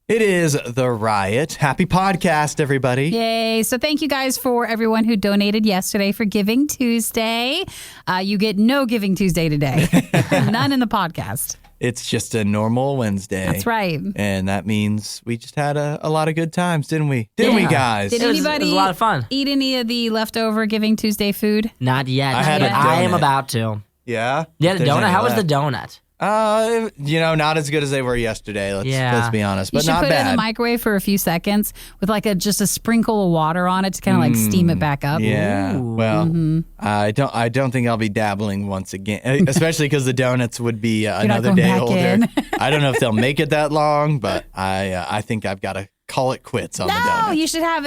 It is The Riot. Happy podcast, everybody. Yay. So thank you guys for everyone who donated yesterday for Giving Tuesday. You get no Giving Tuesday today. None in the podcast. It's just a normal Wednesday. That's right. And that means we just had a lot of good times, didn't we? Didn't we, guys? Did anybody it was a lot of fun. Eat any of the leftover Giving Tuesday food? Not yet. I had a I am donut. about to. Yeah? Yeah, the If there's donut. any How was the left. donut? Not as good as they were yesterday. Let's be honest, You but should not put it in the bad. microwave for a few seconds with just a sprinkle of water on it to kind of steam it back up. Yeah. Ooh. Well, I don't think I'll be dabbling once again, especially because the donuts would be another going day back older. in. I don't know if they'll make it that long, but I think I've got to call it quits on the No, donuts. you should have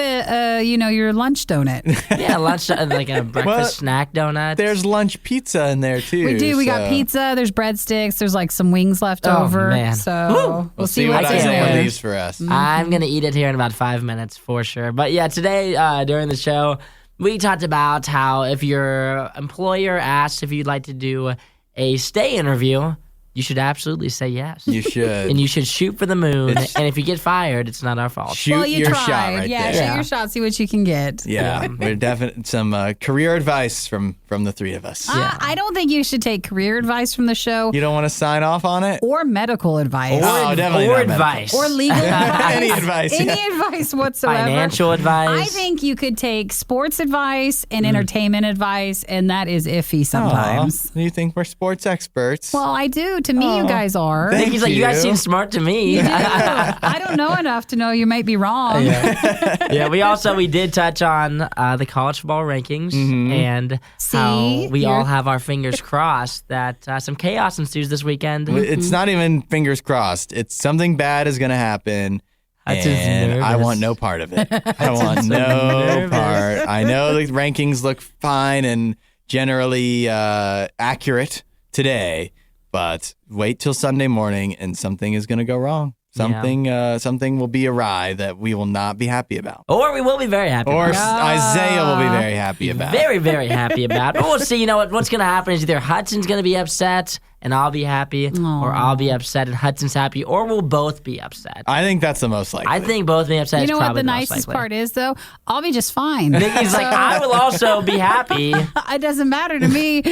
your lunch donut. Yeah, lunch, like a breakfast snack donut. There's lunch pizza in there too. We do. We got so pizza. There's breadsticks. There's some wings left Oh, over. man. So We'll see what what's in Isaiah there. leaves for us. I'm going to eat it here in about 5 minutes for sure. But yeah, today during the show, we talked about how if your employer asks if you'd like to do a stay interview, you should absolutely say yes. You should. And you should shoot for the moon. And if you get fired, it's not our fault. Shoot Well, you your tried. shot right yeah, there. shoot Yeah. your shot. See what you can get. Yeah, we're definitely some career advice from the three of us. I don't think you should take career advice from the show You don't want to sign off on it? or medical advice Oh, definitely or not medical. advice. or legal advice. Any advice, Any yeah. advice whatsoever. Financial advice. I think you could take sports advice and entertainment advice, and that is iffy sometimes. Aw, you think we're sports experts? Well, I do. To me, you guys are. Thank Nikki's like, you guys you. seem smart to me. I don't know enough to know you might be wrong. Yeah, we did touch on the college football rankings and how we all have our fingers crossed that some chaos ensues this weekend. It's not even fingers crossed. It's something bad is going to happen. That's just And I nervous. want no part of it. I want no nervous. part. I know the rankings look fine and generally accurate today, but wait till Sunday morning and something is going to go wrong. Something will be awry that we will not be happy about. Or we will be very happy. Or about. Isaiah will be very happy about. Very, very happy about. But we'll see. You know what's going to happen is either Hudson's going to be upset and I'll be happy, or I'll be upset and Hudson's happy, or we'll both be upset. I think that's the most likely. I think both being upset You is know what probably the most nicest likely. part is, though? I'll be just fine. Nikki's like, I will also be happy. It doesn't matter to me.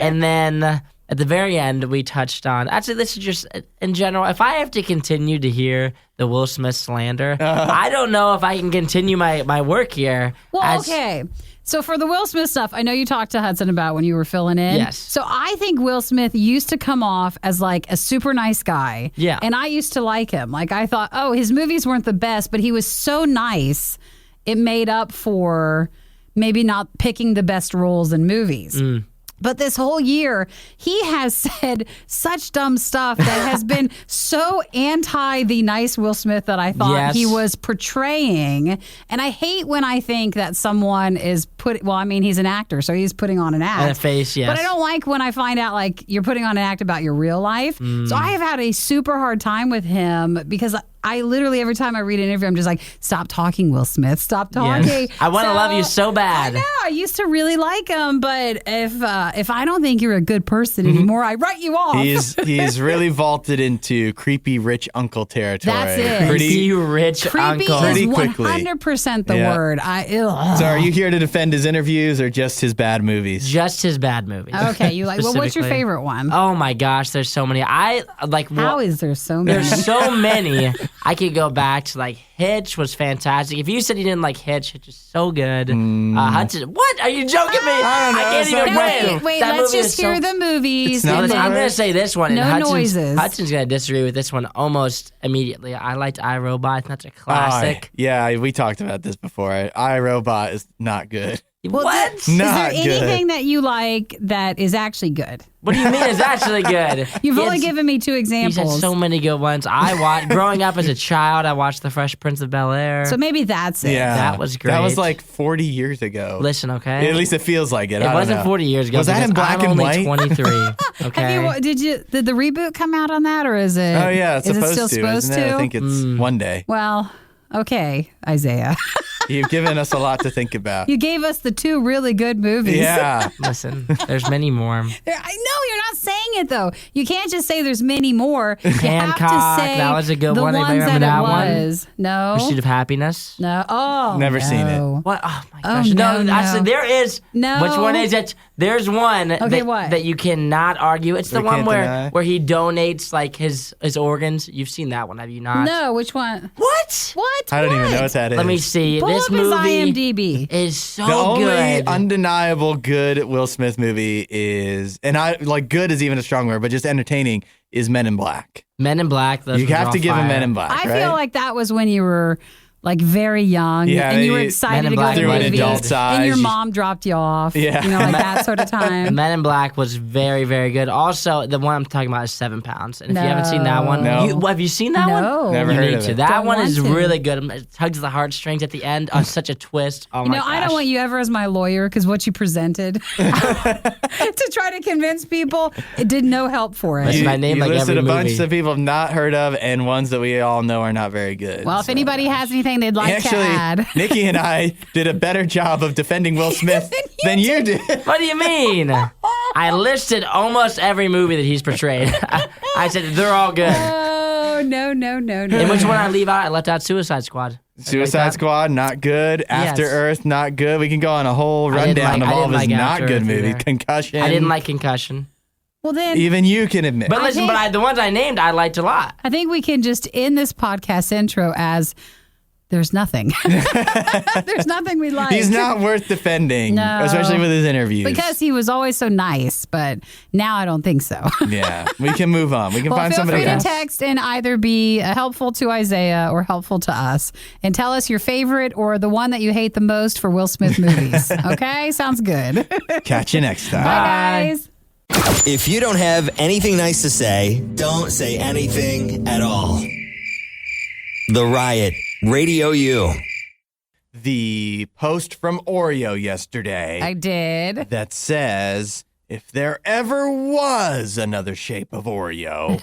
And then at the very end, we touched on, actually, this is just in general, if I have to continue to hear the Will Smith slander, I don't know if I can continue my work here. Well, okay. So for the Will Smith stuff, I know you talked to Hudson about when you were filling in. Yes. So I think Will Smith used to come off as a super nice guy. Yeah. And I used to like him. I thought, his movies weren't the best, but he was so nice, it made up for maybe not picking the best roles in movies. But this whole year, he has said such dumb stuff that has been so anti the nice Will Smith that I thought he was portraying. And I hate when I think that someone is he's an actor, so he's putting on an act. And a face, yes. But I don't like when I find out you're putting on an act about your real life. So I have had a super hard time with him because I literally, every time I read an interview, I'm just like, stop talking, Will Smith. Stop talking. Yes. I want to love you so bad. I know. I used to really like him, but if I don't think you're a good person anymore, I write you off. He's really vaulted into creepy rich uncle territory. That's it. Creepy rich Creepy uncle. Pretty is quickly. 100% the Yeah. word. So are you here to defend his interviews or just his bad movies? Just his bad movies. Okay, you like. Well, what's your Specifically. favorite one? Oh my gosh, there's so many. How is there so many? There's so many. I could go back to Hitch was fantastic. If you said you didn't like Hitch, Hitch is so good. Hudson, what? Are you joking me? I don't know. can't It's even not win. Wait, That let's movie just is hear so- the movies. It's not and as then- I'm going to say this one. No and noises. Hudson's going to disagree with this one almost immediately. I liked iRobot. That's a classic. Yeah, we talked about this before. iRobot is not good. Well, What? Is Not there good. anything that you like that is actually good? What do you mean it's actually good? You've only It's- given me two You said examples. so many good ones. Growing up as a child, I watched The Fresh Prince of Bel-Air. So maybe that's it. Yeah, That was That was great. 40 years ago. Listen, okay? At least it feels like it. It I don't wasn't know. 40 years ago. Was that because in black I'm and only white? 23. Okay. Did the reboot come out on that, or is it? Oh yeah, it's is supposed it still to. supposed isn't it? to? I think it's one day. Well, okay, Isaiah. You've given us a lot to think about. You gave us the 2 really good movies. Yeah. Listen, there's many more. I know you're not saying it though. You can't just say there's many more. You Hancock, have to say that was a good the one. Anybody ones remember that it one? was. No. Pursuit of Happiness. No. Oh. Never seen it. no. What? Oh my Oh, gosh! no, I said no. there is. No. Which one is it? There's one what? that you cannot argue. It's the We one can't deny. where he donates like his organs. You've seen that one, have you not? No, which one? What? What? I don't even know what that is. Let me see. Pull This up his movie IMDb. is so The only good. undeniable good Will Smith movie is, and I like good is even a strong word, but just entertaining is Men in Black. Men in Black. Those You ones are have on to give fire. him Men in Black, I right? feel like that was when you were like very young Yeah, and you were Men excited in to go Black to the through an movies adult's and your eyes. mom dropped you off. Yeah. You know, like that sort of time. Men in Black was very, very good. Also, the one I'm talking about is 7 Pounds. And if you haven't seen that one, No. have you seen that one? No. Never You heard need of to. it. That Don't one want is to. really good. It tugs the heartstrings at the end. Oh, such a twist. Oh You my know, gosh. I don't want you ever as my lawyer because what you presented to try to convince people, it did no help for it. Listen, I named you like listed every a bunch movie. that people have not heard of and ones that we all know are not very good. Well, if So, anybody has anything they'd like to actually, add. Nikki and I did a better job of defending Will Smith than you did. What do you mean? I listed almost every movie that he's portrayed. I said they're all good. Oh, no. And which one I leave out? I left out Suicide Squad. Suicide that? Squad, not good. After Yes. Earth, not good. We can go on a whole I didn't rundown like- of I all of didn't his like not After good Earth movies. either. Concussion. I didn't like Concussion. Well, then Even you can admit. But listen, think- the ones I named, I liked a lot. I think we can just end this podcast intro as there's nothing. There's nothing we like. He's not worth defending, No. especially with his interviews. Because he was always so nice, but now I don't think so. Yeah, we can move on. We can Well, find feel somebody free else. to text and either be helpful to Isaiah or helpful to us and tell us your favorite or the one that you hate the most for Will Smith movies. Okay? Sounds good. Catch you next time. Bye, guys. If you don't have anything nice to say, don't say anything at all. The Riot, RadioU. The post from Oreo yesterday I did. that says, if there ever was another shape of Oreo,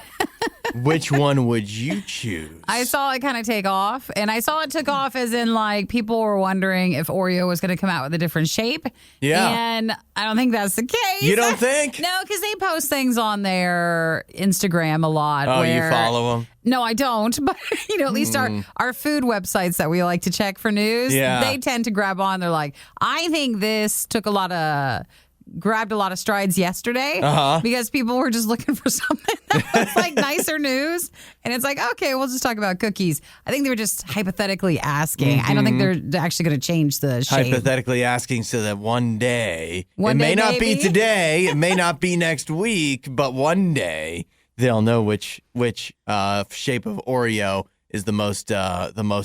which one would you choose? I saw it kind of take off, and I saw it took off as in like people were wondering if Oreo was going to come out with a different shape. Yeah. And I don't think that's the case. You don't think? No, because they post things on their Instagram a lot. Oh, where, you follow them? No, I don't. But at least our food websites that we like to check for news, Yeah. they tend to grab on. They're like, I think this grabbed a lot of strides yesterday because people were just looking for something that was like nicer news. And it's like, okay, we'll just talk about cookies. I think they were just hypothetically asking. I don't think they're actually going to change the shape. Hypothetically asking so that one day, One it may day, not be maybe? today, it may not be next week, but one day they'll know which shape of Oreo is the most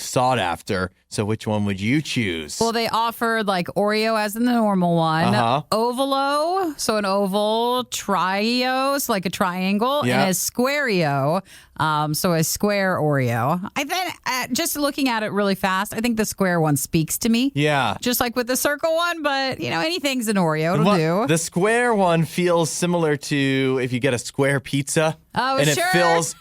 sought after. So which one would you choose? Well, they offered like Oreo as in the normal one, Ovalo, so an oval, Trio, so like a triangle, Yeah. and a Squareo, so a square Oreo. I think just looking at it really fast, I think the square one speaks to me. Yeah. Just like with the circle one, but anything's an Oreo, it'll do. The square one feels similar to if you get a square pizza. Oh, and sure. it feels,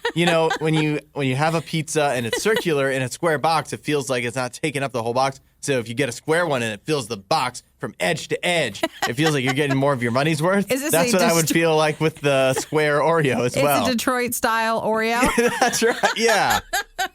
when you have a pizza and it's circular in a square box, it feels like it's not taking up the whole box. So if you get a square one and it fills the box from edge to edge, it feels like you're getting more of your money's worth. Is this That's a what I would feel like with the square Oreo as well. It's a Detroit style Oreo. That's right. Yeah.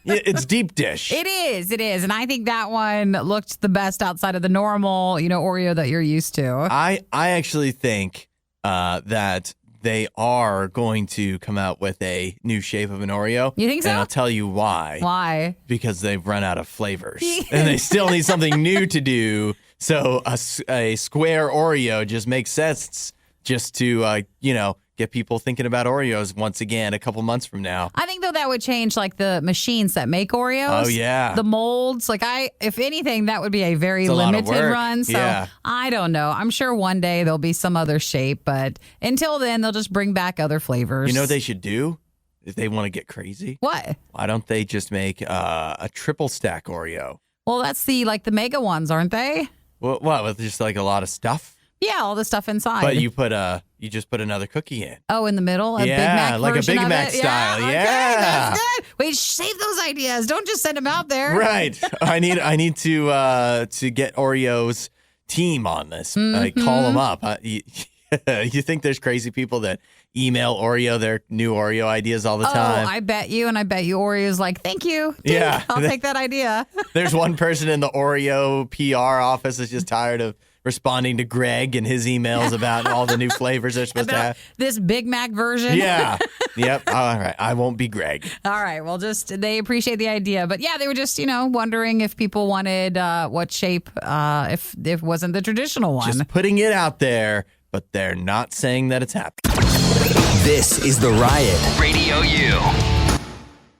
It's deep dish. It is. And I think that one looked the best outside of the normal, Oreo that you're used to. I actually think that they are going to come out with a new shape of an Oreo. You think so? And I'll tell you why. Why? Because they've run out of flavors. And they still need something new to do. So a square Oreo just makes sense just to, get people thinking about Oreos once again a couple months from now. I think, though, that would change, like, the machines that make Oreos. Oh, yeah. The molds. Like, if anything, that would be a very It's a lot of limited work. run. So, Yeah. I don't know. I'm sure one day there'll be some other shape. But until then, they'll just bring back other flavors. You know what they should do? If they want to get crazy? What? Why don't they just make a triple stack Oreo? Well, that's the mega ones, aren't they? What, with just like a lot of stuff? Yeah, all the stuff inside. But you just put another cookie in. Oh, in the middle? A Yeah, Big Mac like a version Big of Mac it? style. Okay, Yeah. that's good. Wait, save those ideas. Don't just send them out there. Right. I need to get Oreo's team on this. Call them up. You think there's crazy people that email Oreo their new Oreo ideas all the time? Oh, I bet you, and I bet you Oreo's like, thank you. Dude, Yeah. I'll take that idea. There's one person in the Oreo PR office that's just tired of responding to Greg and his emails about all the new flavors they're supposed to About have. this Big Mac version. Yeah. Yep. All right. I won't be Greg. All right. Well, they appreciate the idea. But yeah, they were just, wondering if people wanted what shape, if it wasn't the traditional one. Just putting it out there, but they're not saying that it's happening. This is The Riot. Radio U.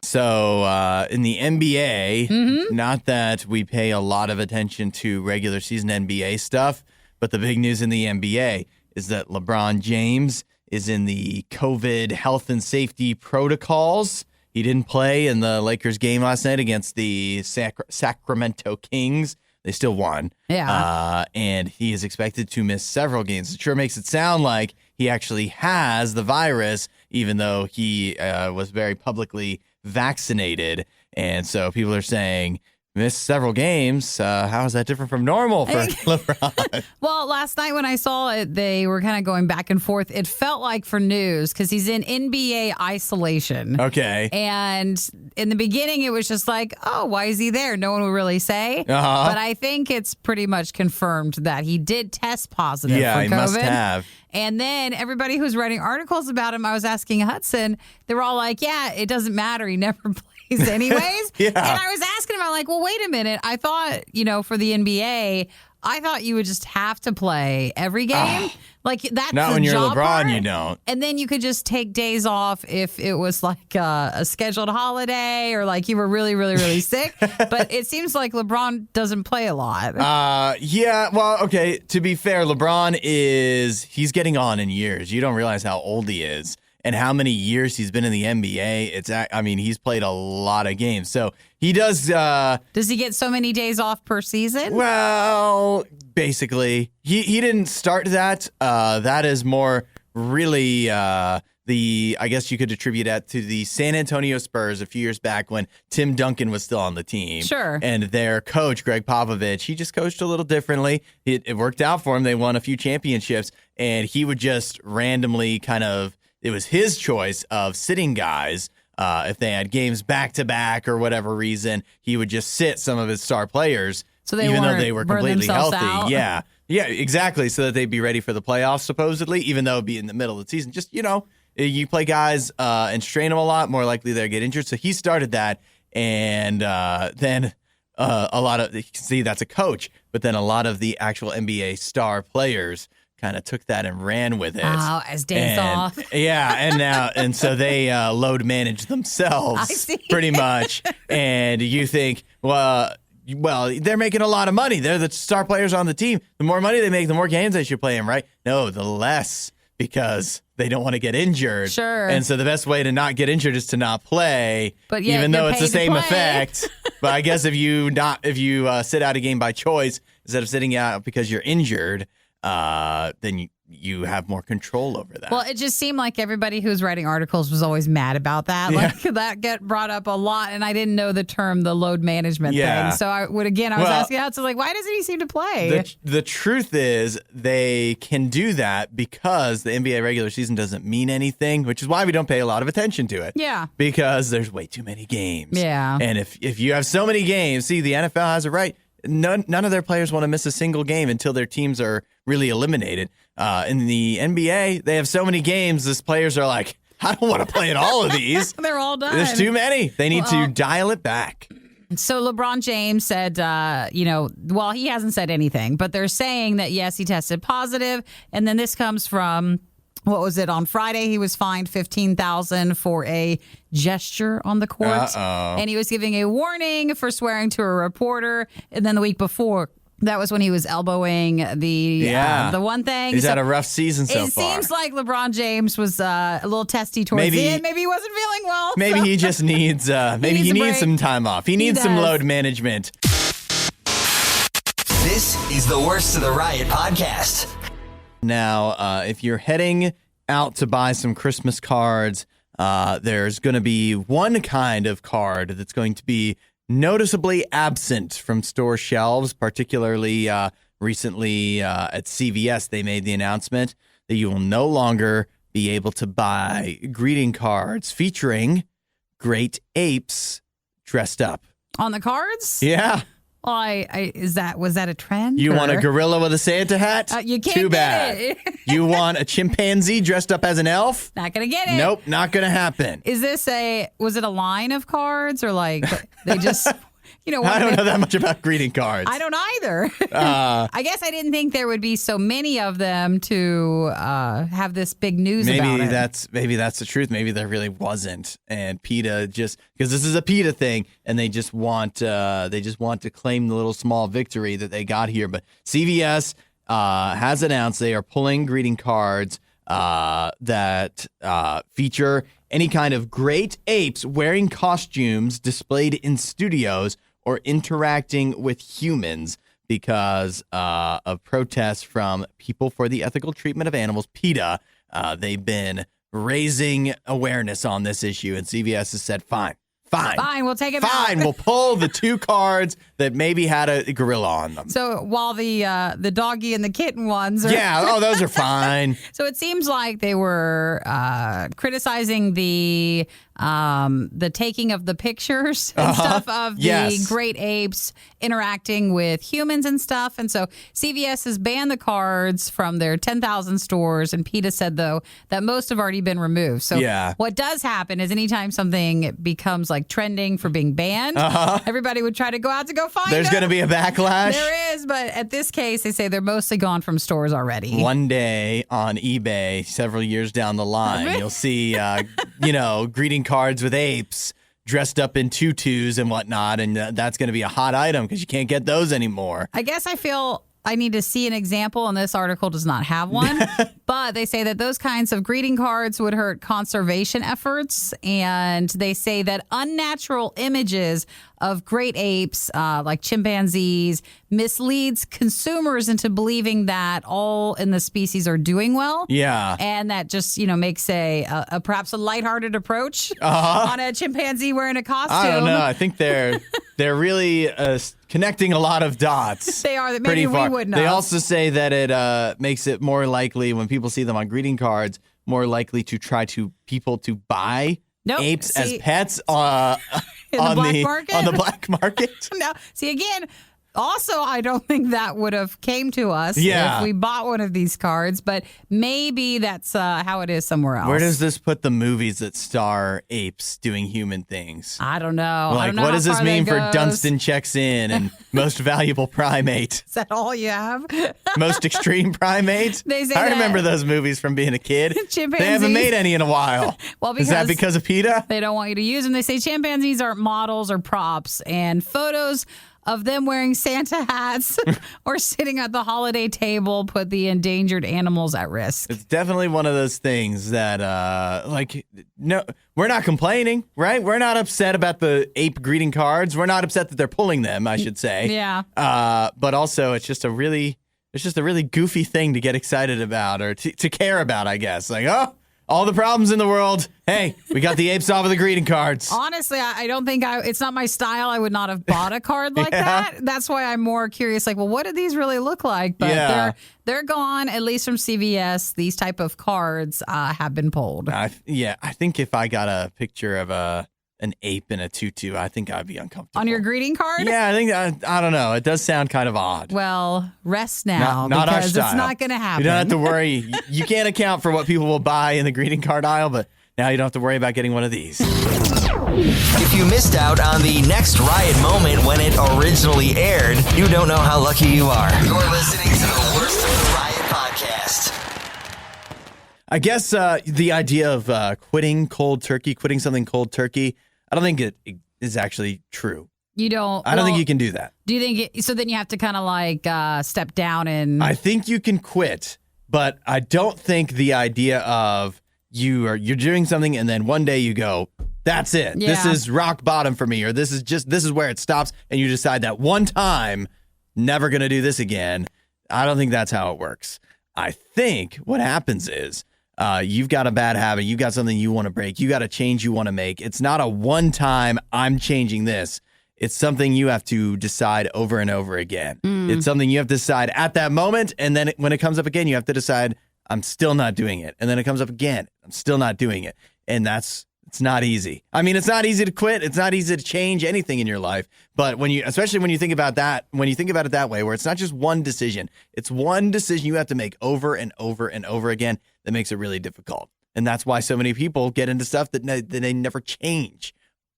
So in the NBA, not that we pay a lot of attention to regular season NBA stuff, but the big news in the NBA is that LeBron James is in the COVID health and safety protocols. He didn't play in the Lakers game last night against the Sacramento Kings. They still won. Yeah. And he is expected to miss several games. It sure makes it sound like he actually has the virus, even though he was very publicly vaccinated. And so people are saying, missed several games. How is that different from normal for LeBron? Well, last night when I saw it, they were kind of going back and forth. It felt like for news because he's in NBA isolation. Okay. And in the beginning, it was just like, oh, why is he there? No one would really say. Uh-huh. But I think it's pretty much confirmed that he did test positive Yeah, for COVID. he must have. And then everybody who's writing articles about him, I was asking Hudson, they were all like, yeah, it doesn't matter. He never plays anyways. Yeah. And I was asking him, I'm like, well, wait a minute. I thought, for the NBA, I thought you would just have to play every game. Like that's Not the when you're job LeBron, part. you don't. And then you could just take days off if it was like a scheduled holiday or like you were really, really, really sick. But it seems like LeBron doesn't play a lot. Yeah, well, okay, to be fair, LeBron he's getting on in years. You don't realize how old he is and how many years he's been in the NBA. He's played a lot of games. So he does. Does he get so many days off per season? Well, basically, he didn't start that. That is more really I guess you could attribute that to the San Antonio Spurs a few years back when Tim Duncan was still on the team. Sure. And their coach, Greg Popovich, he just coached a little differently. It worked out for him. They won a few championships, and he would just randomly it was his choice of sitting guys. If they had games back-to-back or whatever reason, he would just sit some of his star players, So they even though weren't they were burn completely themselves healthy. out? Yeah, exactly, so that they'd be ready for the playoffs, supposedly, even though it'd be in the middle of the season. Just, you play guys and strain them a lot, more likely they'll get injured. So he started that, and then a lot of – see, that's a coach, but then a lot of the actual NBA star players – kind of took that and ran with it. Oh, as days off. Yeah, and so they load manage themselves I see. pretty much. And you think, well, they're making a lot of money. They're the star players on the team. The more money they make, the more games they should play in, right? No, the less, because they don't want to get injured. Sure. And so the best way to not get injured is to not play, But yet even though you're it's the paid to same play. effect. But I guess if you sit out a game by choice instead of sitting out because you're injured, then you have more control over that. Well, it just seemed like everybody who was writing articles was always mad about that. Yeah. Like that get brought up a lot, and I didn't know the term, the load management Yeah. thing. So I was asking out, so like, why doesn't he seem to play? The truth is they can do that because the NBA regular season doesn't mean anything, which is why we don't pay a lot of attention to it. Yeah. Because there's way too many games. Yeah. And if you have so many games, see, the NFL has it right. None of their players want to miss a single game until their teams are really eliminated. In the NBA, they have so many games, these players are like, I don't want to play in all of these. They're all done. There's too many. They need to dial it back. So LeBron James said, he hasn't said anything, but they're saying that, yes, he tested positive. And then this comes from, what was it, on Friday, he was fined $15,000 for a gesture on the court. Uh-oh. And he was giving a warning for swearing to a reporter. And then the week before, that was when he was elbowing the one thing. He's had a rough season so it far. seems like LeBron James was a little testy towards Maybe- the end. Maybe he wasn't feeling well. Maybe so- he just needs needs a he needs break. some time off. He needs some does. load management. This is the Worst of the Riot podcast. Now, if you're heading out to buy some Christmas cards, there's going to be one kind of card that's going to be noticeably absent from store shelves, particularly recently at CVS. They made the announcement that you will no longer be able to buy greeting cards featuring great apes dressed up. On the cards? Yeah. Well, was that a trend? You or? want a gorilla with a Santa hat? You can't Too get bad. it. You want a chimpanzee dressed up as an elf? Not gonna get it. Nope, not going to happen. Was it a line of cards or like they just, I don't know that much about greeting cards. I don't either. I guess I didn't think there would be so many of them to have this big news about it. Maybe that's the truth. Maybe there really wasn't, and PETA just because this is a PETA thing, and they just want to claim the little small victory that they got here. But CVS has announced they are pulling greeting cards that feature any kind of great apes wearing costumes displayed in studios or interacting with humans because of protests from People for the Ethical Treatment of Animals, PETA. They've been raising awareness on this issue, and CVS has said, fine, we'll take it Fine, out. we'll pull the two cards that maybe had a gorilla on them. So while the doggy and the kitten ones are... those are fine. So it seems like they were criticizing the taking of the pictures and stuff of the great apes interacting with humans and stuff. And so CVS has banned the cards from their 10,000 stores. And PETA said, though, that most have already been removed. So what does happen is anytime something becomes like trending for being banned, everybody would try to go out to go find There's them. going to be a backlash. There is, but at this case, they say they're mostly gone from stores already. One day on eBay, several years down the line, you'll see, greeting cards with apes dressed up in tutus and whatnot, and that's going to be a hot item because you can't get those anymore. I guess I feel I need to see an example, and this article does not have one. But they say that those kinds of greeting cards would hurt conservation efforts, and they say that unnatural images of great apes, like chimpanzees, misleads consumers into believing that all in the species are doing well. Yeah. And that just, makes a perhaps a lighthearted approach on a chimpanzee wearing a costume. I don't know. I think they're really connecting a lot of dots. They are. That maybe we would know. They also say that it makes it more likely when people see them on greeting cards, more likely to try to people to buy apes as pets on the black market. No. See, again, also, I don't think that would have came to us if we bought one of these cards, but maybe that's how it is somewhere else. Where does this put the movies that star apes doing human things? I don't know. Like, I don't know what does this mean for goes. Dunstan Checks In and Most Valuable Primate? Is that all you have? Most Extreme Primate? I remember those movies from being a kid. Chimpanzees. They haven't made any in a while. Well, is that because of PETA? They don't want you to use them. They say chimpanzees aren't models or props, and photos of them wearing Santa hats or sitting at the holiday table put the endangered animals at risk. It's definitely one of those things that, no, we're not complaining, right? We're not upset about the ape greeting cards. We're not upset that they're pulling them, I should say. Yeah. But also, it's just a really goofy thing to get excited about or to care about, I guess. Like, all the problems in the world. Hey, we got the apes off of the greeting cards. Honestly, I don't think it's not my style. I would not have bought a card like that. That's why I'm more curious. Like, well, what do these really look like? But they're gone, at least from CVS. These type of cards have been pulled. I think if I got a picture of an ape in a tutu, I think I'd be uncomfortable. On your greeting card? Yeah, I think, I don't know. It does sound kind of odd. Well, rest now not our because style. it's not going to happen. You don't have to worry. You can't account for what people will buy in the greeting card aisle, but now you don't have to worry about getting one of these. If you missed out on the next Riot moment when it originally aired, you don't know how lucky you are. You're listening to the Worst of the Riot podcast. I guess the idea of quitting something cold turkey, I don't think it is actually true. You don't? I don't think you can do that. Do you think so then you have to kind of like step down and... I think you can quit, but I don't think the idea of you're doing something and then one day you go, that's it. Yeah. This is rock bottom for me, or this is where it stops, and you decide that one time, never going to do this again. I don't think that's how it works. I think what happens is you've got a bad habit. You've got something you want to break. You got a change you want to make. It's not a one-time, I'm changing this. It's something you have to decide over and over again. It's something you have to decide at that moment. And then when it comes up again, you have to decide, I'm still not doing it. And then it comes up again. I'm still not doing it. And it's not easy. I mean, it's not easy to quit. It's not easy to change anything in your life. But especially when you think about that, when you think about it that way, where it's not just one decision, it's one decision you have to make over and over and over again that makes it really difficult. And that's why so many people get into stuff that they never change.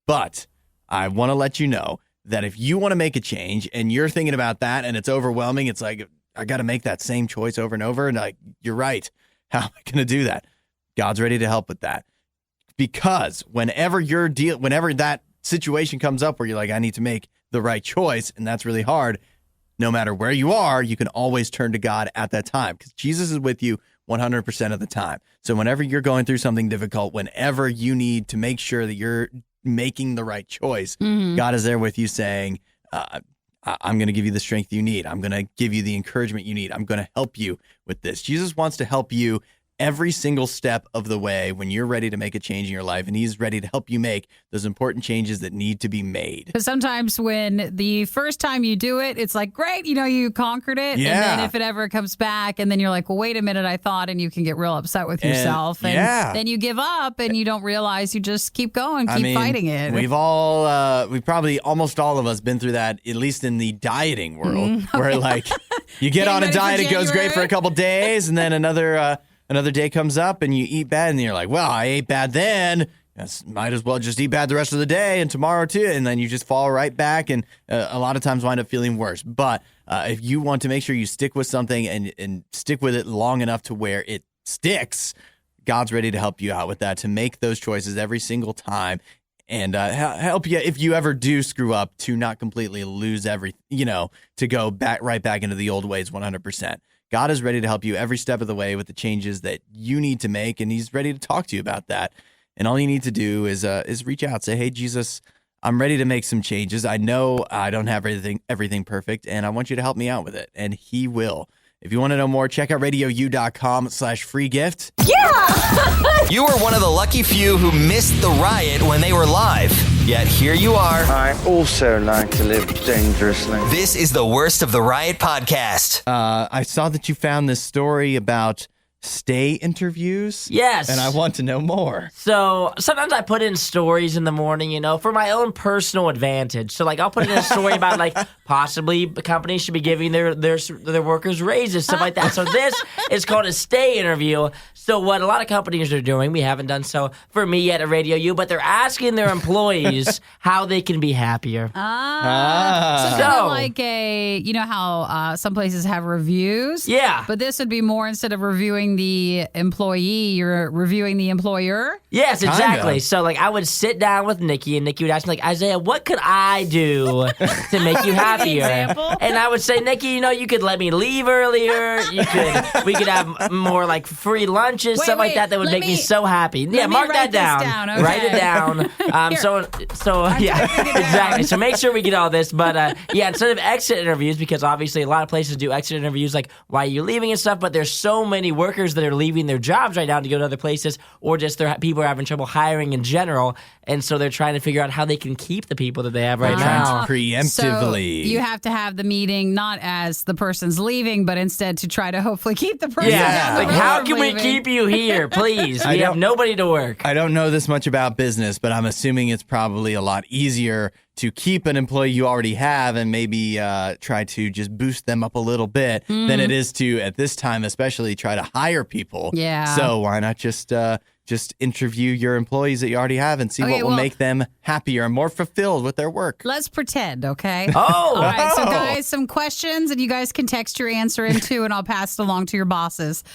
But I want to let you know that if you want to make a change and you're thinking about that and it's overwhelming, it's like, I got to make that same choice over and over. And like, you're right. How am I going to do that? God's ready to help with that. Because whenever that situation comes up where you're like, I need to make the right choice, and that's really hard, no matter where you are, you can always turn to God at that time because Jesus is with you 100% of the time. So whenever you're going through something difficult, whenever you need to make sure that you're making the right choice, God is there with you saying, I'm going to give you the strength you need. I'm going to give you the encouragement you need. I'm going to help you with this. Jesus wants to help you every single step of the way when you're ready to make a change in your life, and he's ready to help you make those important changes that need to be made. Because sometimes when the first time you do it, it's like, great, you conquered it. Yeah. And then if it ever comes back, and then you're like, well, wait a minute, I thought, and you can get real upset with yourself. And then you give up and you don't realize you just keep going, fighting it. We've probably almost all of us been through that, at least in the dieting world, where like you get on a diet, it goes great for a couple days, and then another day comes up and you eat bad and you're like, well, I ate bad then. Might as well just eat bad the rest of the day and tomorrow too. And then you just fall right back and a lot of times wind up feeling worse. But if you want to make sure you stick with something and stick with it long enough to where it sticks, God's ready to help you out with that, to make those choices every single time and help you if you ever do screw up to not completely lose everything, to go right back into the old ways 100%. God is ready to help you every step of the way with the changes that you need to make, and he's ready to talk to you about that. And all you need to do is reach out, say, hey, Jesus, I'm ready to make some changes. I know I don't have everything perfect, and I want you to help me out with it. And he will. If you want to know more, check out RadioU.com/free gift. Yeah! You were one of the lucky few who missed the riot when they were live. Yet here you are. I also like to live dangerously. This is the Worst of the Riot podcast. I saw that you found this story about stay interviews. Yes. And I want to know more. So sometimes I put in stories in the morning, for my own personal advantage. So like I'll put in a story about like possibly the company should be giving their workers raises, stuff like that. So this is called a stay interview. So what a lot of companies are doing, we haven't done so for me yet at RadioU, but they're asking their employees how they can be happier. So kind of like how some places have reviews. Yeah. But this would be more, instead of reviewing the employee, you're reviewing the employer? Yes, exactly. Kinda. So like I would sit down with Nikki, and Nikki would ask me like, Isaiah, what could I do to make you happier? And I would say, Nikki, you could let me leave earlier. We could have more like free lunches, stuff like that would make me so happy. Yeah, mark that down. Okay. Write it down. Yeah, exactly. So make sure we get all this. But instead of exit interviews, because obviously a lot of places do exit interviews, like why are you leaving and stuff, but there's so many workers that are leaving their jobs right now to go to other places, or just people are having trouble hiring in general, and so they're trying to figure out how they can keep the people that they have right now. Preemptively. So you have to have the meeting not as the person's leaving, but instead to try to hopefully keep the person. Like how can we keep you here, please? We have nobody to work. I don't know this much about business, but I'm assuming it's probably a lot easier to keep an employee you already have and maybe try to just boost them up a little bit than it is to, at this time especially, try to hire people. Yeah. So why not just interview your employees that you already have and see what will make them happier and more fulfilled with their work. Let's pretend, okay? Oh! All right, so guys, some questions, and you guys can text your answer into, and I'll pass it along to your bosses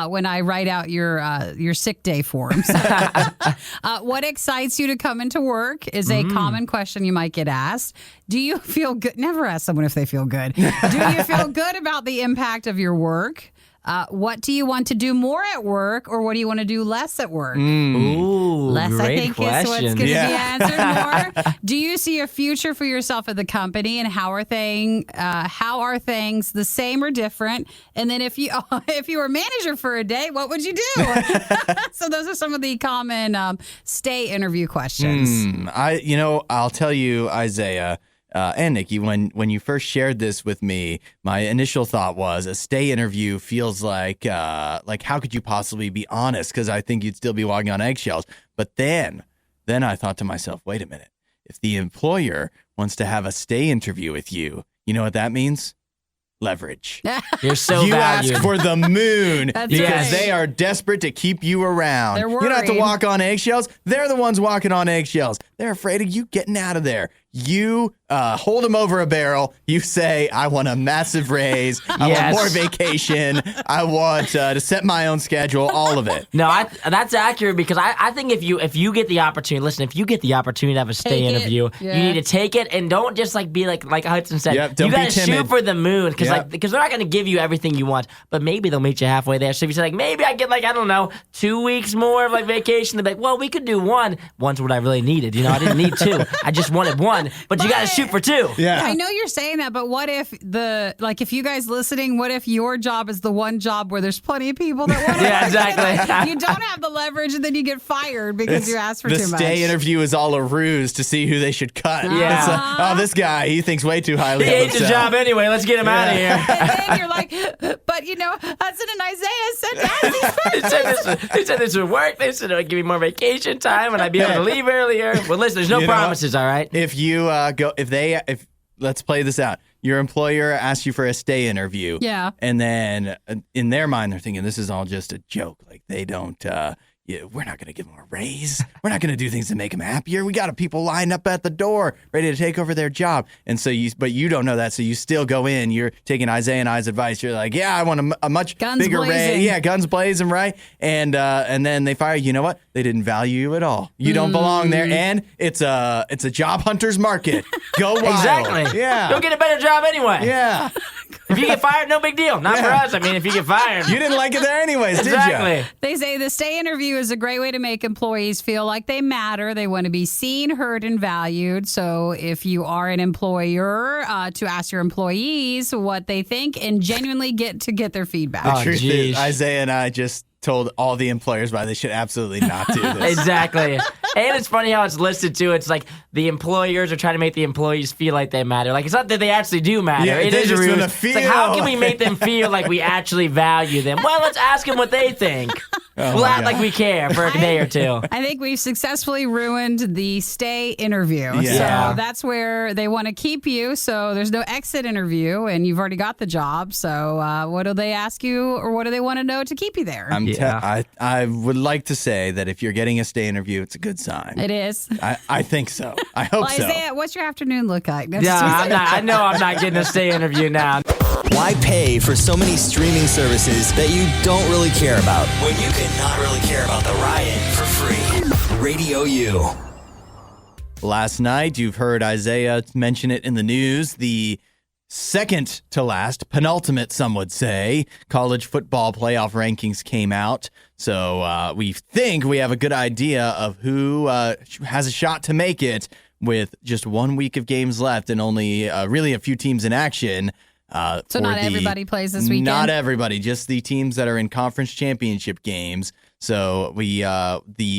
when I write out your sick day forms. What excites you to come into work is a common question you might get asked. Do you feel good? Never ask someone if they feel good. Do you feel good about the impact of your work? What do you want to do more at work, or what do you want to do less at work? Ooh, Less, great I think, question. is what's going to be answered more. Do you see a future for yourself at the company, and how are things the same or different? And then if you were manager for a day, what would you do? So those are some of the common stay interview questions. I'll tell you, Isaiah. And Nikki, when you first shared this with me, my initial thought was a stay interview feels like how could you possibly be honest? Because I think you'd still be walking on eggshells. But then I thought to myself, wait a minute. If the employer wants to have a stay interview with you, you know what that means? Leverage. You're so you valued. ask for the moon That's because right. they are desperate to keep you around. They're You don't have to worried. walk on eggshells. They're the ones walking on eggshells. They're afraid of you getting out of there. You hold them over a barrel. You say, I want a massive raise. I Yes. want more vacation. I want to set my own schedule, all of it. No, that's accurate because I think if you get the opportunity, if you get the opportunity to have a stay Take it. interview, Yeah. you need to take it and don't just be like Hudson said. Yep, don't you gotta be timid. shoot for the moon because Yep. because they're not gonna give you everything you want, but maybe they'll meet you halfway there. So if you say maybe I get I don't know 2 weeks more of vacation, they'll be like, well, we could do one. One's what I really needed. I didn't need two. I just wanted one, but you gotta shoot for two. Yeah. I know you're saying that, but what if if you guys listening, what if your job is the one job where there's plenty of people that want to Yeah, exactly. You don't have the leverage, and then you get fired because you asked for the too much. stay interview is all a ruse to see who they should cut. Yeah. It's like, oh, this guy, he thinks way too highly He of hates his himself. job anyway. Let's get him out of here. And then you're like, but Hudson and Isaiah said that. They said this would work. They said it would give me more vacation time and I'd be able to leave earlier. Well, listen, there's no You know what? promises, all right? If you let's play this out. Your employer asks you for a stay interview. Yeah. And then in their mind, they're thinking this is all just a joke. Like they don't, we're not going to give them a raise. We're not going to do things to make them happier. We got people lined up at the door ready to take over their job. And so but you don't know that. So you still go in. You're taking Isaiah and I's advice. You're like, yeah, I want a much Guns bigger blazing. raise. Yeah, guns blazing, right? And then they fire you. You know what? They didn't value you at all. You don't belong there. And it's a job hunter's market. Go wild. Exactly. Yeah. You'll get a better job anyway. Yeah. If you get fired, no big deal. Not for us. I mean, if you get fired. You didn't like it there anyways, Exactly. did you? They say the stay interview is a great way to make employees feel like they matter. They want to be seen, heard, and valued. So if you are an employer, to ask your employees what they think and genuinely get their feedback. Oh, Truth geez. is, Isaiah and I just told all the employers why they should absolutely not do this. Exactly. And it's funny how it's listed too. It's like the employers are trying to make the employees feel like they matter. Like it's not that they actually do matter. Yeah, it they is a just ruse. wanna It's like how can we feel. make them feel like we actually value them? Well, let's ask them what they think. We'll my act God. like we care for a day or two. I think we've successfully ruined the stay interview. Yeah. So that's where they want to keep you. So there's no exit interview, and you've already got the job. So what do they ask you, or what do they want to know to keep you there? I would like to say that if you're getting a stay interview, it's a good sign. It is. I think so. I hope Well, so. Isaiah, what's your afternoon look like? That's Yeah, just- I know I'm not getting a stay interview now. Why pay for so many streaming services that you don't really care about when you can not really care about the riot for free? Radio U. Last night, you've heard Isaiah mention it in the news. The second to last, penultimate, some would say, college football playoff rankings came out. So we think we have a good idea of who has a shot to make it with just 1 week of games left and only really a few teams in action. So not everybody plays this weekend? Not everybody, just the teams that are in conference championship games. So the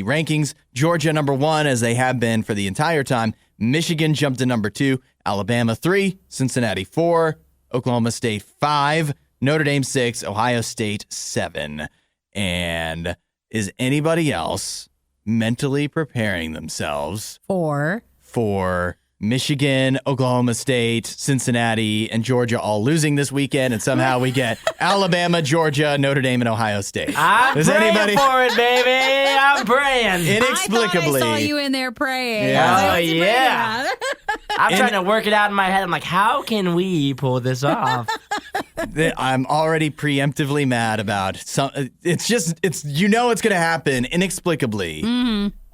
rankings, Georgia number 1, as they have been for the entire time. Michigan jumped to number 2, Alabama 3, Cincinnati 4, Oklahoma State 5, Notre Dame 6, Ohio State 7. And is anybody else mentally preparing themselves for Michigan, Oklahoma State, Cincinnati, and Georgia all losing this weekend, and somehow we get Alabama, Georgia, Notre Dame, and Ohio State? I'm Does praying anybody- for it, baby. I'm praying. Inexplicably. I thought I saw you in there praying. Yeah. I was Oh, like, yeah. I'm trying to work it out in my head. I'm like, how can we pull this off? I'm already preemptively mad about some. It's it's going to happen inexplicably.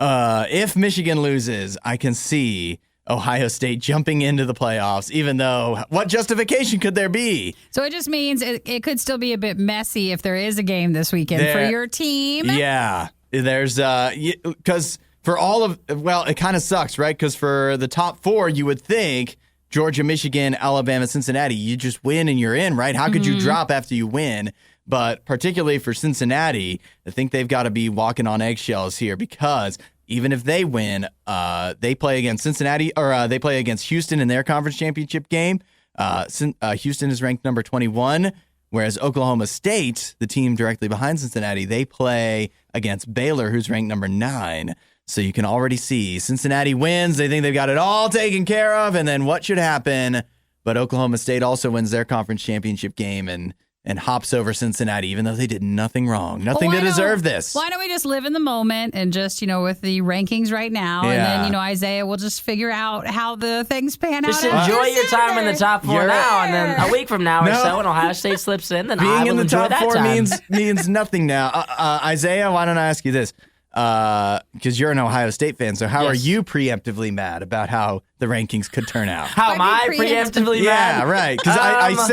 If Michigan loses, I can see Ohio State jumping into the playoffs, even though what justification could there be? So it just means it could still be a bit messy if there is a game this weekend for your team. Yeah. There's because for all of, well, it kind of sucks, right? Because for the top 4, you would think Georgia, Michigan, Alabama, Cincinnati, you just win and you're in, right? How could you drop after you win? But particularly for Cincinnati, I think they've got to be walking on eggshells here because even if they win, they play against Cincinnati or they play against Houston in their conference championship game. Houston is ranked number 21, whereas Oklahoma State, the team directly behind Cincinnati, they play against Baylor, who's ranked number 9. So you can already see Cincinnati wins. They think they've got it all taken care of. And then what should happen? But Oklahoma State also wins their conference championship game and hops over Cincinnati, even though they did nothing wrong. Nothing to deserve this. Why don't we just live in the moment and just, with the rankings right now, and then, Isaiah will just figure out how the things pan out. Just enjoy your time in the top 4 now, and then a week from now or so, when Ohio State slips in, then I will enjoy that time. Being in the top 4 means nothing now. Isaiah, why don't I ask you this? Because you're an Ohio State fan, so how are you preemptively mad about how the rankings could turn out? How am I preemptively mad? Yeah, right. Because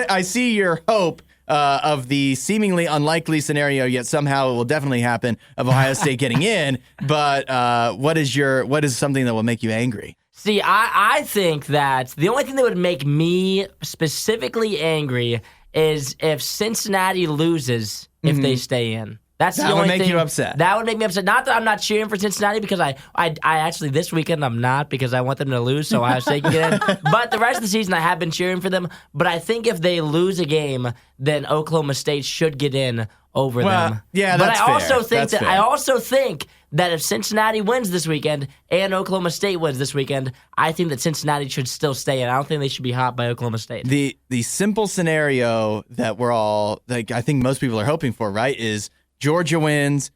I see your hope of the seemingly unlikely scenario, yet somehow it will definitely happen, of Ohio State getting in. But what is something that will make you angry? See, I think that the only thing that would make me specifically angry is if Cincinnati loses if they stay in. That's the only thing. That would make you upset. That would make me upset. Not that I'm not cheering for Cincinnati, because I actually this weekend I'm not, because I want them to lose so Ohio State can get in. But the rest of the season I have been cheering for them. But I think if they lose a game, then Oklahoma State should get in over them. Yeah, that's fair. I also think that if Cincinnati wins this weekend and Oklahoma State wins this weekend, I think that Cincinnati should still stay in. I don't think they should be hot by Oklahoma State. The simple scenario that we're all, I think most people are hoping for, right, is Georgia wins,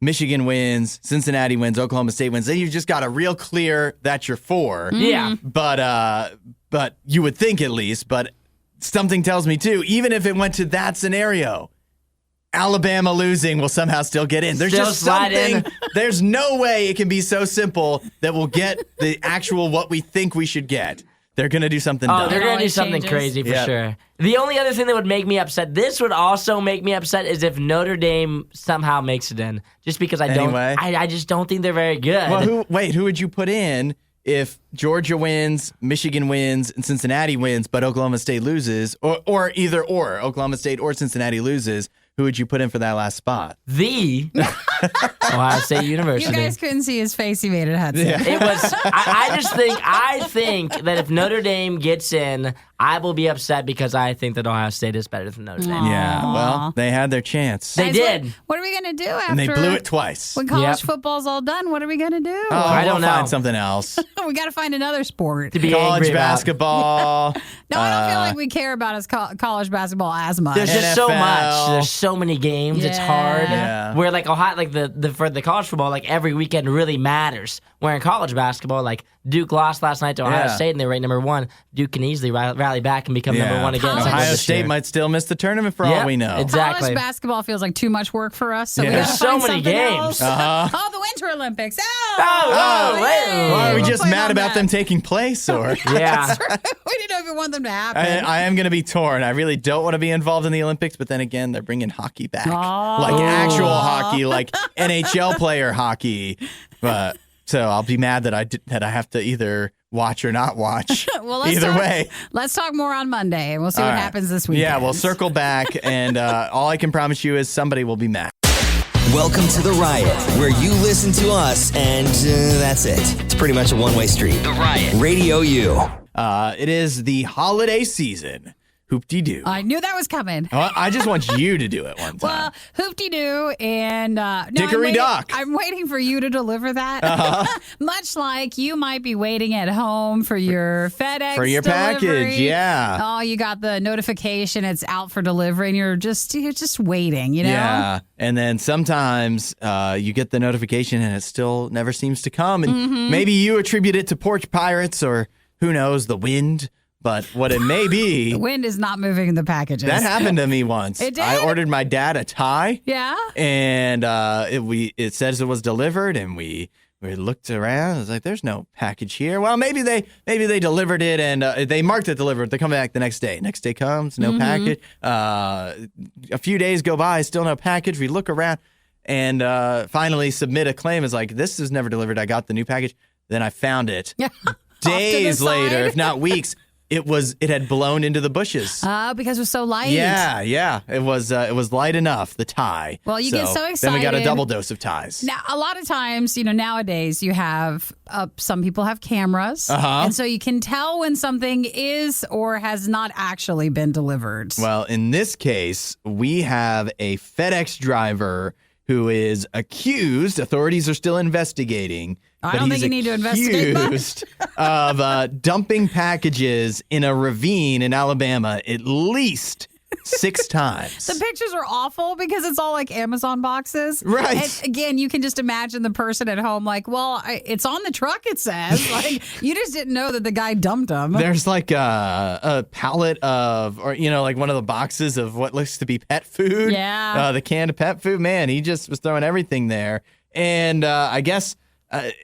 Michigan wins, Cincinnati wins, Oklahoma State wins. Then you've just got a real clear that's your 4. Yeah. But you would think at least, but something tells me too, even if it went to that scenario, Alabama losing will somehow still get in. There's just something. There's no way it can be so simple that we'll get the actual what we think we should get. They're going to do something dumb. They're going to do something crazy for sure. The only other thing that would make me upset, this would also make me upset, is if Notre Dame somehow makes it in. Just because I just don't think they're very good. Well, who would you put in if Georgia wins, Michigan wins, and Cincinnati wins, but Oklahoma State loses, or either or, Oklahoma State or Cincinnati loses? Who would you put in for that last spot? The Ohio State University. You guys couldn't see his face he made at Hudson. Yeah. It was. I think that if Notre Dame gets in, I will be upset because I think that Ohio State is better than Notre Dame. Aww. Yeah, well, they had their chance. They did. What are we going to do after? And they blew it twice. When college football's all done, what are we going to do? I don't know. Find something else. We got to find another sport. To be college basketball. No, I don't feel like we care about college basketball as much. There's just so much. There's so many games. Yeah. It's hard. Yeah. Where Ohio, for the college football, every weekend really matters. Where in college basketball, Duke lost last night to Ohio State and they ranked number 1. Duke can easily rally back and become number 1 again. Ohio State might still miss the tournament for all we know. Exactly. College basketball feels like too much work for us. So we There's gotta so find many something games. Else. Oh, the Winter Olympics. Are we just mad about them taking place, or? Yeah. We didn't even want them to happen. I am going to be torn. I really don't want to be involved in the Olympics, but then again, they're bringing hockey back, actual hockey, like NHL player hockey. But so I'll be mad that I have to either watch or not watch. Well, let's talk more on Monday, and we'll see what happens this weekend. Yeah, we'll circle back, and all I can promise you is somebody will be mad. Welcome to The Riot, where you listen to us, and that's it. It's pretty much a one-way street. The Riot. RadioU. It is the holiday season. Hoop-de-doo. I knew that was coming. I just want you to do it one time. Well, hoop-de-doo and... Dickory-dock. I'm waiting for you to deliver that. Much like you might be waiting at home for your FedEx for your delivery. package, yeah. Oh, you got the notification it's out for delivery, and you're just waiting, you know? Yeah, and then sometimes you get the notification and it still never seems to come. And maybe you attribute it to porch pirates or, who knows, the wind. But what it may be... The wind is not moving the packages. That happened to me once. It did? I ordered my dad a tie. Yeah? And it says it was delivered, and we We looked around. I was like, "There's no package here." Well, maybe they delivered it and they marked it delivered. They come back the next day. Next day comes, no package. A few days go by, still no package. We look around and finally submit a claim. It's like, "This was never delivered. I got the new package." Then I found it days later, if not weeks. It had blown into the bushes. Because it was so light. Yeah. It was light enough, the tie. Well, you get so excited. Then we got a double dose of ties. Now, a lot of times, nowadays you have, some people have cameras. And so you can tell when something is or has not actually been delivered. Well, in this case, we have a FedEx driver who is accused. Authorities are still investigating. I don't think you need to investigate much. Accused of dumping packages in a ravine in Alabama at least 6 times. The pictures are awful because it's all like Amazon boxes. Right. And again, you can just imagine the person at home like, well, it's on the truck, it says. Like, you just didn't know that the guy dumped them. There's like a pallet of, or, like one of the boxes of what looks to be pet food. Yeah. The canned pet food. Man, he just was throwing everything there. And I guess,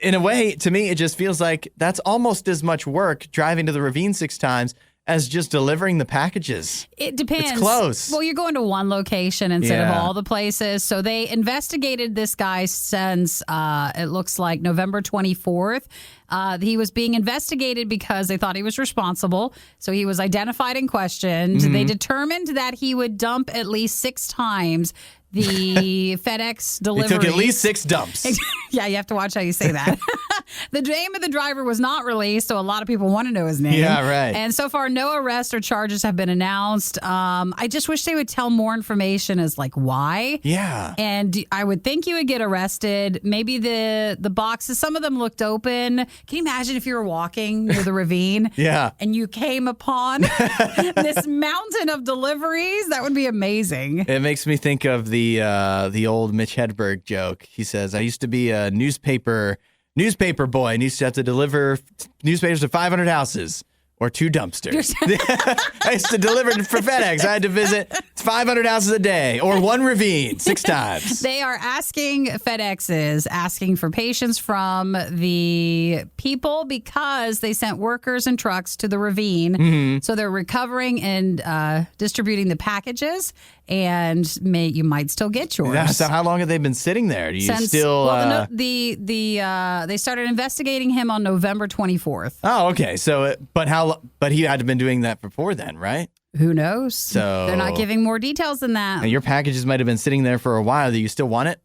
in a way, to me, it just feels like that's almost as much work driving to the ravine 6 times as just delivering the packages. It depends. It's close. Well, you're going to one location instead of all the places. So they investigated this guy since, it looks like November 24th. He was being investigated because they thought he was responsible. So he was identified and questioned. They determined that he would dump at least 6 times the FedEx delivery. It took at least 6 dumps. Yeah, you have to watch how you say that. The name of the driver was not released, so a lot of people want to know his name. Yeah, right. And so far, no arrests or charges have been announced. I just wish they would tell more information as like why. Yeah. And I would think you would get arrested. Maybe the boxes, some of them looked open. Can you imagine if you were walking near the ravine? Yeah. And you came upon this mountain of deliveries? That would be amazing. It makes me think of the old Mitch Hedberg joke. He says, "I used to be a newspaper boy and used to have to deliver newspapers to 500 houses or 2 dumpsters." I used to deliver for FedEx. I had to visit 500 houses a day or 1 ravine 6 times. They are FedEx is asking for patience from the people because they sent workers and trucks to the ravine. So they're recovering and distributing the packages, and you might still get yours. Yeah, so how long have they been sitting there? Do you still? Well, they started investigating him on November 24th. Oh, okay. So, but he had been doing that before then, right? Who knows? So they're not giving more details than that. And your packages might have been sitting there for a while. Do you still want it?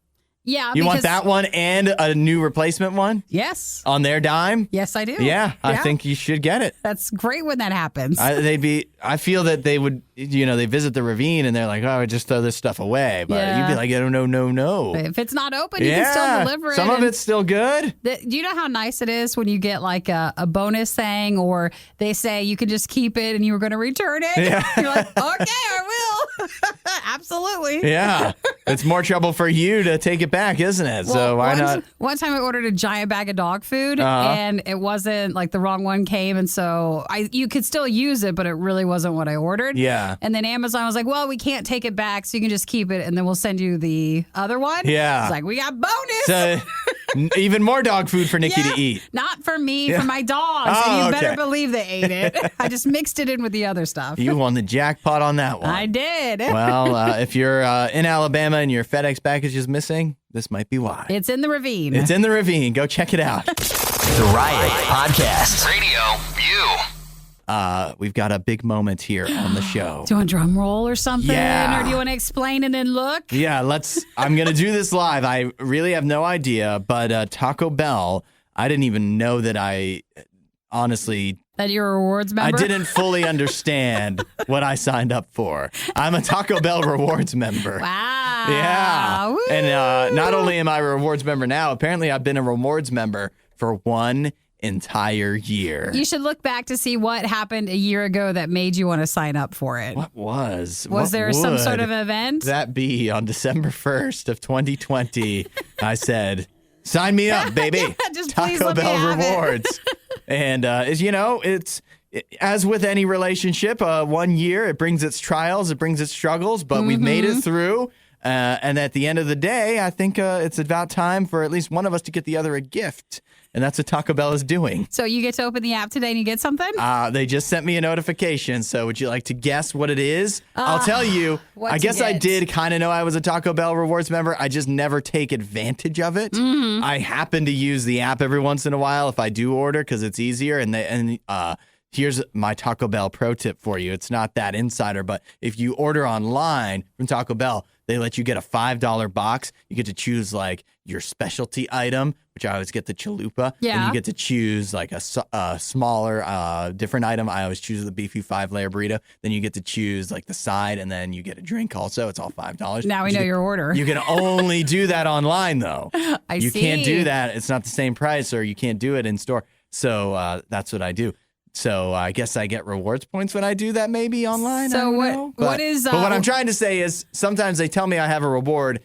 Yeah. You want that one and a new replacement one? Yes. On their dime? Yes, I do. Yeah, I think you should get it. That's great when that happens. I feel that they would, they visit the ravine and they're like, "Oh, just throw this stuff away." But you'd be like, "Oh, no. If it's not open, you can still deliver it. Some of it's still good. Do you know how nice it is when you get like a bonus thing, or they say you can just keep it and you were going to return it? Yeah. You're like, okay, I will. Absolutely. Yeah. It's more trouble for you to take it back, isn't it? So why not? One time I ordered a giant bag of dog food and it wasn't like the wrong one came. And so you could still use it, but it really wasn't what I ordered. Yeah. And then Amazon was like, well, we can't take it back, so you can just keep it and then we'll send you the other one. Yeah. It's like, we got bonus. So, even more dog food for Nikki to eat. Not for me, for my dogs. Oh, and you okay. better believe they ate it. I just mixed it in with the other stuff. You won the jackpot on that one. I did. Well, if you're in Alabama and your FedEx package is missing, this might be why. It's in the ravine. It's in the ravine. Go check it out. The Riot Podcast. RadioU. We've got a big moment here on the show. Do you want a drum roll or something? Yeah. Or do you want to explain and then look? Yeah, I'm going to do this live. I really have no idea, but Taco Bell, I didn't even know that honestly... That you're a rewards member? I didn't fully understand what I signed up for. I'm a Taco Bell rewards member. Wow. Yeah. Woo. And not only am I a rewards member now, apparently I've been a rewards member for 1 entire year. You should look back to see what happened a year ago that made you want to sign up for it. What was? Was there some sort of event? That be on December 1st of 2020, I said, "Sign me up, baby." Just please Taco let me Bell have it. rewards. And it's as with any relationship, 1 year, it brings its trials, it brings its struggles, but we've made it through. And at the end of the day, I think it's about time for at least one of us to get the other a gift. And that's what Taco Bell is doing. So you get to open the app today and you get something? They just sent me a notification. So would you like to guess what it is? I'll tell you. I guess I did kind of know I was a Taco Bell rewards member. I just never take advantage of it. Mm-hmm. I happen to use the app every once in a while if I do order because it's easier. And here's my Taco Bell pro tip for you. It's not that insider, but if you order online from Taco Bell, they let you get a $5 box. You get to choose like your specialty item, which I always get the chalupa. Yeah. And you get to choose like a smaller, different item. I always choose the beefy 5-layer burrito. Then you get to choose like the side, and then you get a drink also. It's all $5. Now we know your order. You can only do that online, though. You see. Can't do that. It's not the same price, or you can't do it in store. So that's what I do. So I guess I get rewards points when I do that maybe online. So what I'm trying to say is sometimes they tell me I have a reward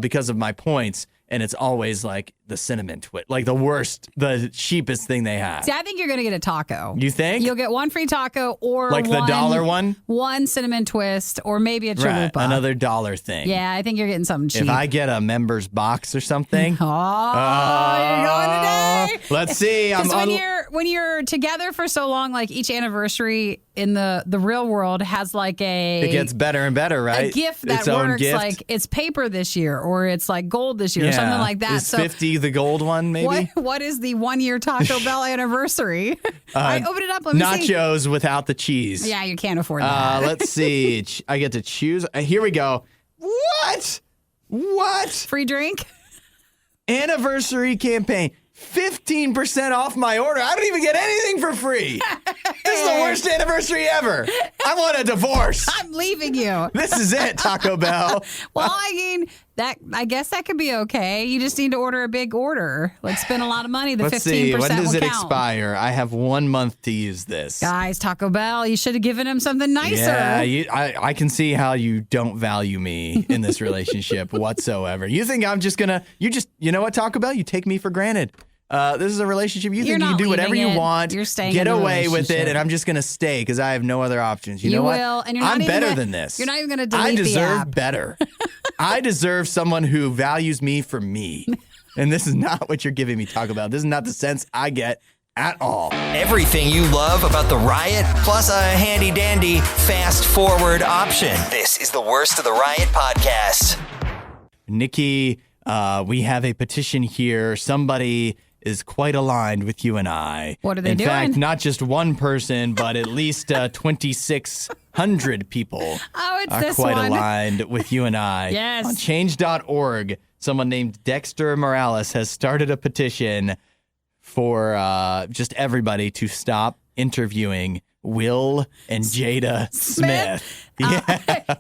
because of my points, and it's always like the cinnamon twist, like the cheapest thing they have. See, I think you're going to get a taco. You think? You'll get one free taco or like the $1 one? One cinnamon twist or maybe a chalupa. Right, another $1 thing. Yeah, I think you're getting something cheap. If I get a member's box or something. You're going today. Let's see. When you're together for so long, like each anniversary in the real world has like it gets better and better, right? A gift that works like it's paper this year or it's like gold this year or something like that. Is 50 the gold one, maybe? What is the 1 year Taco Bell anniversary? I open it up. Let me see. Nachos without the cheese. Yeah, you can't afford that. Let's see. I get to choose. Here we go. What? Free drink? Anniversary campaign. 15% off my order. I don't even get anything for free. This is the worst anniversary ever. I want a divorce. I'm leaving you. This is it, Taco Bell. Well, I mean, I guess that could be okay. You just need to order a big order. Like spend a lot of money. The Let's 15% see. When does it count. expire? I have 1 month to use this. Guys, Taco Bell, you should have given him something nicer. Yeah, I can see how you don't value me in this relationship whatsoever. You think I'm just gonna? You know what, Taco Bell? You take me for granted. This is a relationship. You think you can do whatever you want, You're staying get in the away with it, relationship. and I'm just going to stay because I have no other options. You know what? will, and you're I'm not even better gonna- than this. you're not even gonna delete I the deserve app. better. I deserve someone who values me for me. And this is not what you're giving me, Taco Bell. This is not the sense I get at all. Everything you love about the Riot, plus a handy-dandy fast-forward option. This is the Worst of the Riot podcast. Nikki, we have a petition here. Somebody is quite aligned with you and I. What are they doing? In fact, not just one person, but at least 2,600 people Oh, it's are this quite one. aligned with you and I. Yes. On change.org, someone named Dexter Morales has started a petition for just everybody to stop interviewing Will and Jada Smith. Yeah.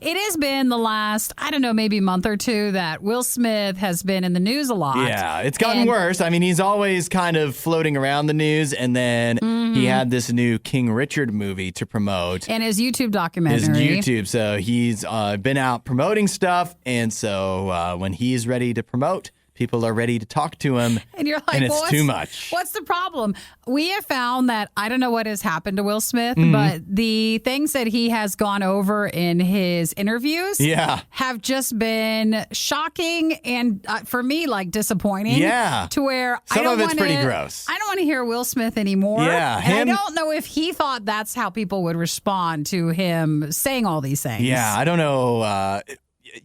It has been the last, I don't know, maybe month or two that Will Smith has been in the news a lot. Yeah, it's gotten And- worse. I mean, he's always kind of floating around the news, and then he had this new King Richard movie to promote. And his YouTube documentary. His YouTube. So he's been out promoting stuff, and so when he's ready to promote, people are ready to talk to him, And you're like, and it's well, too much. What's the problem? We have found that, I don't know what has happened to Will Smith, Mm-hmm. but the things that he has gone over in his interviews Yeah. have just been shocking and for me, like disappointing. Yeah. To where Some I don't of it's wanna, pretty gross. I don't want to hear Will Smith anymore. Yeah, And him- I don't know if he thought that's how people would respond to him saying all these things. Yeah, I don't know.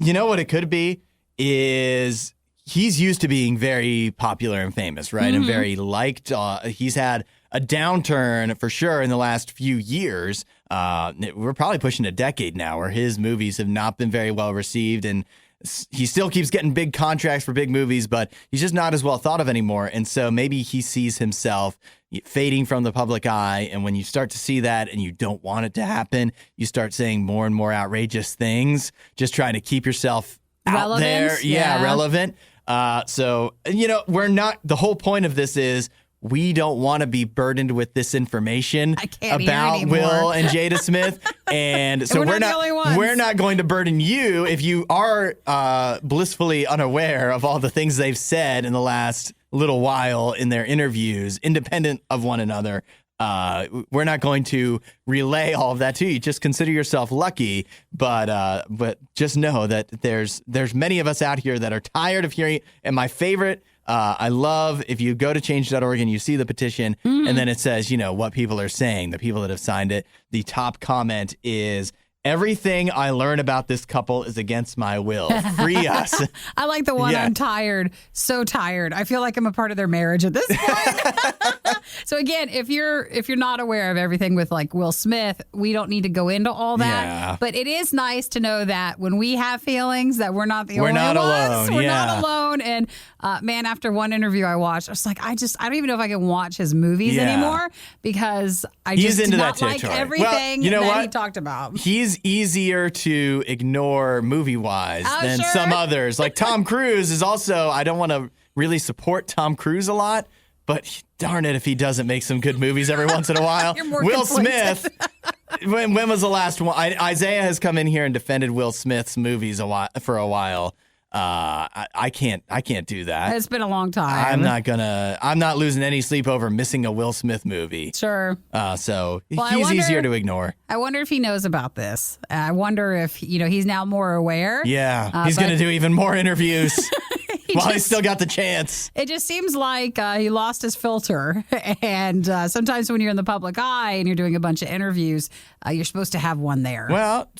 You know what it could be is he's used to being very popular and famous, right? And very liked. He's had a downturn for sure in the last few years. We're probably pushing a decade now where his movies have not been very well received, and he still keeps getting big contracts for big movies, but he's just not as well thought of anymore. And so maybe he sees himself fading from the public eye. And when you start to see that and you don't want it to happen, you start saying more and more outrageous things, just trying to keep yourself out there. Relevant, Yeah, yeah. relevant. So, we're not, the whole point of this is we don't want to be burdened with this information I can't hear about anymore. Will and Jada Smith. And so we're not the only ones. we're not going to burden you if you are blissfully unaware of all the things they've said in the last little while in their interviews, independent of one another. we're not going to relay all of that to you. Just consider yourself lucky, but just know that there's many of us out here that are tired of hearing it. And my favorite, I love if you go to change.org and you see the petition and then it says, what people are saying, the people that have signed it. The top comment is, everything I learn about this couple is against my will. Free us. I like the one, I'm tired, so tired. I feel like I'm a part of their marriage at this point. So again, if you're not aware of everything with like Will Smith, we don't need to go into all that. Yeah. But it is nice to know that when we have feelings that we're not the only not ones. alone. We're not alone. And man, after one interview I watched, I was like, I don't even know if I can watch his movies anymore because I just into did that not like territory. everything that he talked about. He's easier to ignore movie-wise than sure. some others. Like Tom Cruise is also, I don't want to really support Tom Cruise a lot, but darn it if he doesn't make some good movies every once in a while. You're more Will conflicted. Smith, when was the last one? Isaiah has come in here and defended Will Smith's movies for a while. I can't do that. It's been a long time. I'm not losing any sleep over missing a Will Smith movie. Sure. So he's easier to ignore. I wonder if he knows about this. I wonder if, he's now more aware. Yeah. He's going to do even more interviews while he's still got the chance. It just seems like he lost his filter. And sometimes when you're in the public eye and you're doing a bunch of interviews, you're supposed to have one there. Well,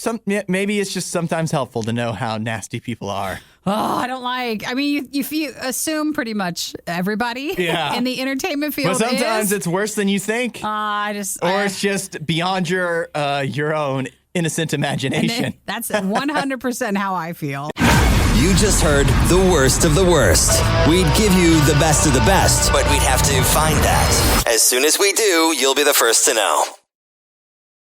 maybe it's just sometimes helpful to know how nasty people are. Oh, I don't like. I mean, you assume pretty much everybody in the entertainment field. But sometimes it's worse than you think. It's just beyond your own innocent imagination. That's 100% how I feel. You just heard the worst of the worst. We'd give you the best of the best, but we'd have to find that. As soon as we do, you'll be the first to know.